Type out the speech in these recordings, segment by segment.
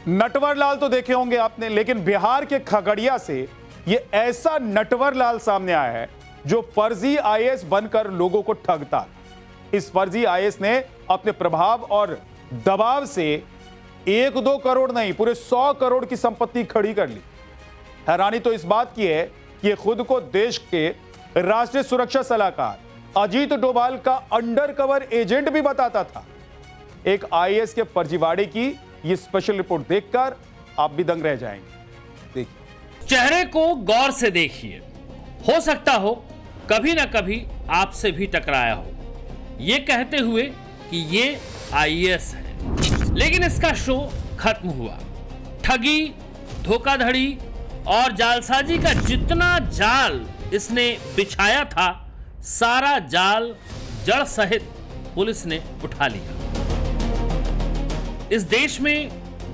नटवर लाल तो देखे होंगे आपने, लेकिन बिहार के खगड़िया से ये ऐसा नटवर लाल सामने आया है जो फर्जी आईएएस बनकर लोगों को ठगता। इस फर्जी आईएएस ने अपने प्रभाव और दबाव से 1-2 करोड़ नहीं, पूरे 100 करोड़ की संपत्ति खड़ी कर ली। हैरानी तो इस बात की है कि ये खुद को देश के राष्ट्रीय सुरक्षा सलाहकार अजीत डोभाल का अंडरकवर एजेंट भी बताता था। एक आईएएस के फर्जीवाड़े की ये स्पेशल रिपोर्ट देखकर आप भी दंग रह जाएंगे। देखिए, चेहरे को गौर से देखिए, हो सकता हो कभी ना कभी आपसे भी टकराया हो, ये कहते हुए कि ये आईएएस है। लेकिन इसका शो खत्म हुआ। ठगी, धोखाधड़ी और जालसाजी का जितना जाल इसने बिछाया था, सारा जाल जड़ सहित पुलिस ने उठा लिया। इस देश में,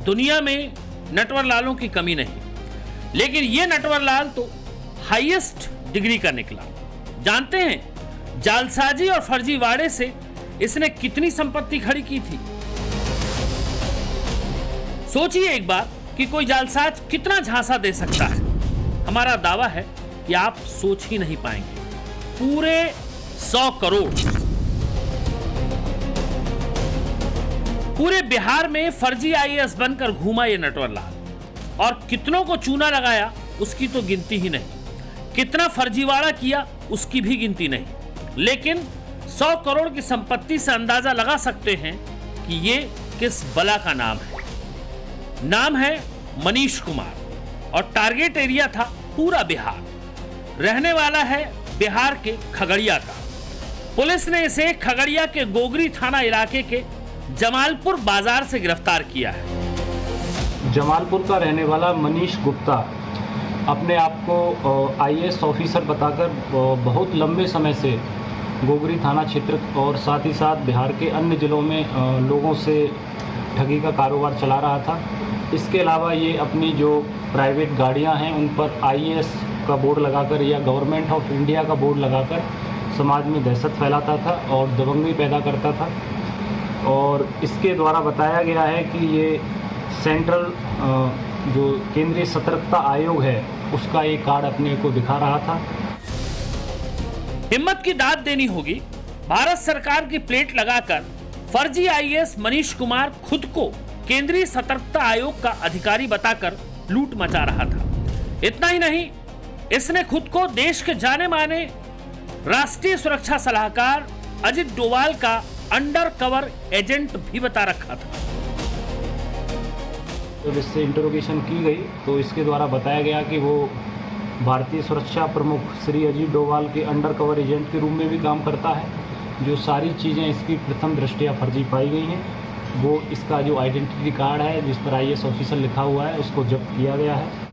दुनिया में नटवर लालों की कमी नहीं, लेकिन ये नटवर लाल तो हाईएस्ट डिग्री का निकला। जानते हैं जालसाजी और फर्जीवाड़े से इसने कितनी संपत्ति खड़ी की थी? सोचिए एक बार कि कोई जालसाज कितना झांसा दे सकता है। हमारा दावा है कि आप सोच ही नहीं पाएंगे। पूरे 100 करोड़। पूरे बिहार में फर्जी आईएएस बनकर घूमा ये नटवर लाल, और कितनों को चूना लगाया उसकी तो गिनती ही नहीं, कितना फर्जीवाड़ा किया उसकी भी गिनती नहीं। लेकिन 100 करोड़ की संपत्ति से अंदाजा लगा सकते हैं कि ये किस बला का नाम है। नाम है मनीष कुमार और टारगेट एरिया था पूरा बिहार। रहने वाला है बिहार के खगड़िया का। पुलिस ने इसे खगड़िया के गोगरी थाना इलाके के जमालपुर बाजार से गिरफ्तार किया है। जमालपुर का रहने वाला मनीष गुप्ता अपने आप को आईएएस ऑफिसर बताकर बहुत लंबे समय से गोगरी थाना क्षेत्र और साथ ही साथ बिहार के अन्य जिलों में लोगों से ठगी का कारोबार चला रहा था। इसके अलावा ये अपनी जो प्राइवेट गाड़ियां हैं उन पर आईएएस का बोर्ड लगाकर या गवर्नमेंट ऑफ इंडिया का बोर्ड लगाकर समाज में दहशत फैलाता था और दबंगई पैदा करता था। और इसके द्वारा बताया गया है कि ये सेंट्रल जो केंद्रीय सतर्कता आयोग है उसका ये कार्ड अपने को दिखा रहा था। हिम्मत की दाद देनी होगी। भारत सरकार की प्लेट लगाकर फर्जी आईएएस मनीष कुमार खुद को केंद्रीय सतर्कता आयोग का अधिकारी बताकर लूट मचा रहा था। इतना ही नहीं, इसने खुद को देश के जाने माने राष्ट्रीय सुरक्षा सलाहकार अजीत डोभाल का अंडर कवर एजेंट भी बता रखा था। जब इससे इंटरोगेशन की गई तो इसके द्वारा बताया गया कि वो भारतीय सुरक्षा प्रमुख श्री अजीत डोभाल के अंडर कवर एजेंट के रूप में भी काम करता है। जो सारी चीज़ें इसकी प्रथम दृष्टया फर्जी पाई गई हैं, वो इसका जो आइडेंटिटी कार्ड है जिस पर आईएएस ऑफिसर लिखा हुआ है उसको जब्त किया गया है।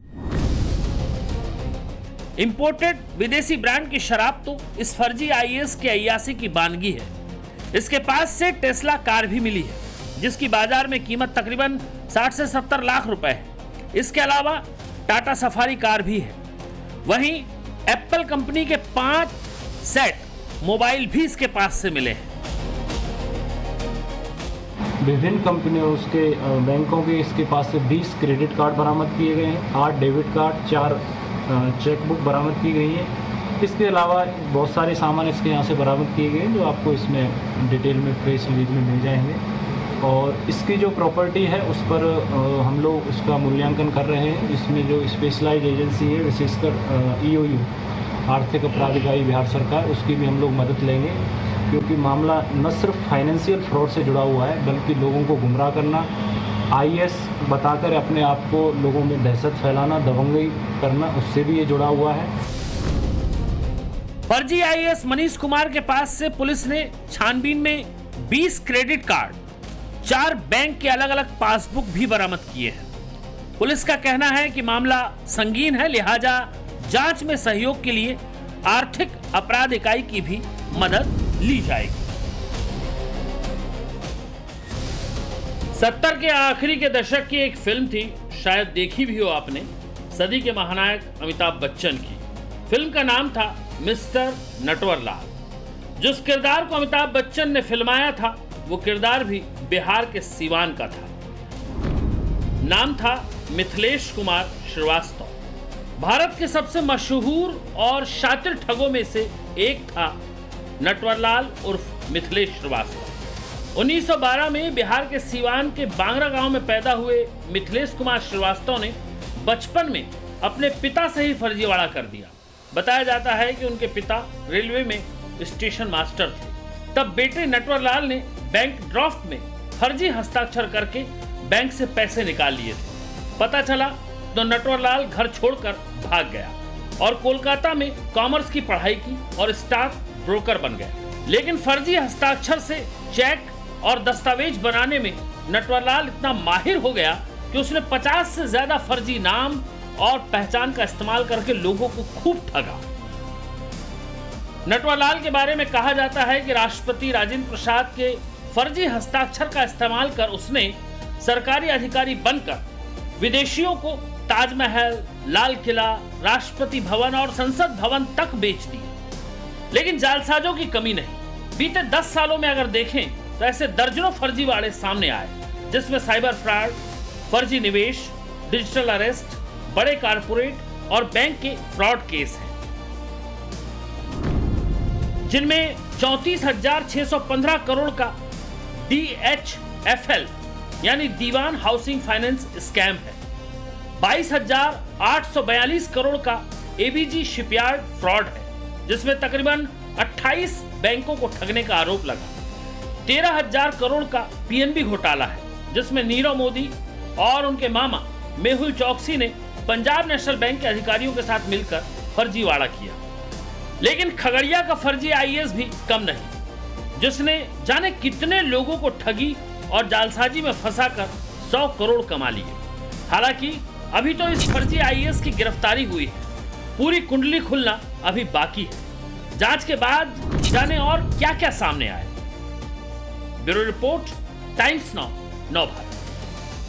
इंपोर्टेड विदेशी ब्रांड की शराब तो इस फर्जी आईएएस के अय्यासी की बानगी है। इसके पास से टेस्ला कार भी मिली है जिसकी बाजार में कीमत तकरीबन 60 से 70 लाख रुपए है। इसके अलावा टाटा सफारी कार भी है। वहीं एप्पल कंपनी के 5 सेट मोबाइल भी इसके पास से मिले हैं। विभिन्न कंपनियों उसके बैंकों के इसके पास से 20 क्रेडिट कार्ड बरामद किए गए हैं, 8 डेबिट कार्ड, 4 चेकबुक बरामद की गई है। इसके अलावा बहुत सारे सामान इसके यहाँ से बरामद किए गए हैं जो आपको इसमें डिटेल में प्रेस रिलीज में मिल जाएंगे। और इसकी जो प्रॉपर्टी है उस पर हम लोग उसका मूल्यांकन कर रहे हैं, जिसमें जो स्पेशलाइज एजेंसी है विशेषकर ईओयू आर्थिक अपराध इकाई बिहार सरकार, उसकी भी हम लोग मदद लेंगे, क्योंकि मामला न सिर्फ फाइनेंशियल फ्रॉड से जुड़ा हुआ है बल्कि लोगों को गुमराह करना, आईएएस बताकर अपने आप को लोगों में दहशत फैलाना, दबंगई करना, उससे भी ये जुड़ा हुआ है। फर्जी आईएएस मनीष कुमार के पास से पुलिस ने छानबीन में 20 क्रेडिट कार्ड, 4 बैंक के अलग अलग पासबुक भी बरामद किए हैं। पुलिस का कहना है कि मामला संगीन है, लिहाजा जांच में सहयोग के लिए आर्थिक अपराध इकाई की भी मदद ली जाएगी। 70 के आखिरी के दशक की एक फिल्म थी, शायद देखी भी हो आपने, सदी के महानायक अमिताभ बच्चन की। फिल्म का नाम था मिस्टर नटवर लाल। जिस किरदार को अमिताभ बच्चन ने फिल्माया था वो किरदार भी बिहार के सीवान का था। नाम था मिथिलेश कुमार श्रीवास्तव। भारत के सबसे मशहूर और शातिर ठगों में से एक था नटवरलाल उर्फ मिथिलेश श्रीवास्तव। 1912 में बिहार के सीवान के बांगरा गांव में पैदा हुए मिथिलेश कुमार श्रीवास्तव ने बचपन में अपने पिता से ही फर्जीवाड़ा कर दिया। बताया जाता है कि उनके पिता रेलवे में स्टेशन मास्टर थे। तब बेटे नटवरलाल ने बैंक ड्राफ्ट में फर्जी हस्ताक्षर करके बैंक से पैसे निकाल लिए थे। पता चला तो नटवरलाल घर छोड़कर भाग गया और कोलकाता में कॉमर्स की पढ़ाई की और स्टॉक ब्रोकर बन गया। लेकिन फर्जी हस्ताक्षर से चेक और दस्तावेज बनाने में नटवरलाल इतना माहिर हो गया कि उसने 50 से ज्यादा फर्जी नाम और पहचान का इस्तेमाल करके लोगों को खूब ठगा। नटवरलाल के बारे में कहा जाता है कि राष्ट्रपति राजेंद्र प्रसाद के फर्जी हस्ताक्षर का इस्तेमाल कर उसने सरकारी अधिकारी बनकर विदेशियों को ताजमहल, लाल किला, राष्ट्रपति भवन और संसद भवन तक बेच दिए। लेकिन जालसाजों की कमी नहीं। बीते 10 सालों में अगर देखें तो ऐसे दर्जनों फर्जीवाड़े सामने आए, जिसमें साइबर फ्रॉड, फर्जी निवेश, डिजिटल अरेस्ट, बड़े कारपोरेट और बैंक के फ्रॉड केस हैं, जिनमें 34,615 करोड़ का DHFL यानी दीवान हाउसिंग फाइनेंस स्कैम है। 22,842 करोड़ का ABG शिपयार्ड फ्रॉड है, जिसमें तकरीबन 28 बैंकों को ठगने का आरोप लगा। 13,000 करोड़ का PNB घोटाला है, जिसमें नीरव मोदी और उनके मामा मेहुल चौकसी ने पंजाब नेशनल बैंक के अधिकारियों के साथ मिलकर फर्जीवाड़ा किया। लेकिन खगड़िया का फर्जी IAS भी कम नहीं, जिसने जाने कितने लोगों को ठगी और जालसाजी में फंसाकर 100 करोड़ कमा लिए। हालांकि अभी तो इस फर्जी IAS की गिरफ्तारी हुई है, पूरी कुंडली खुलना अभी बाकी है। जांच के बाद जाने और क्या क्या सामने आए। ब्यूरो रिपोर्ट, टाइम्स नाउ, नव भारत।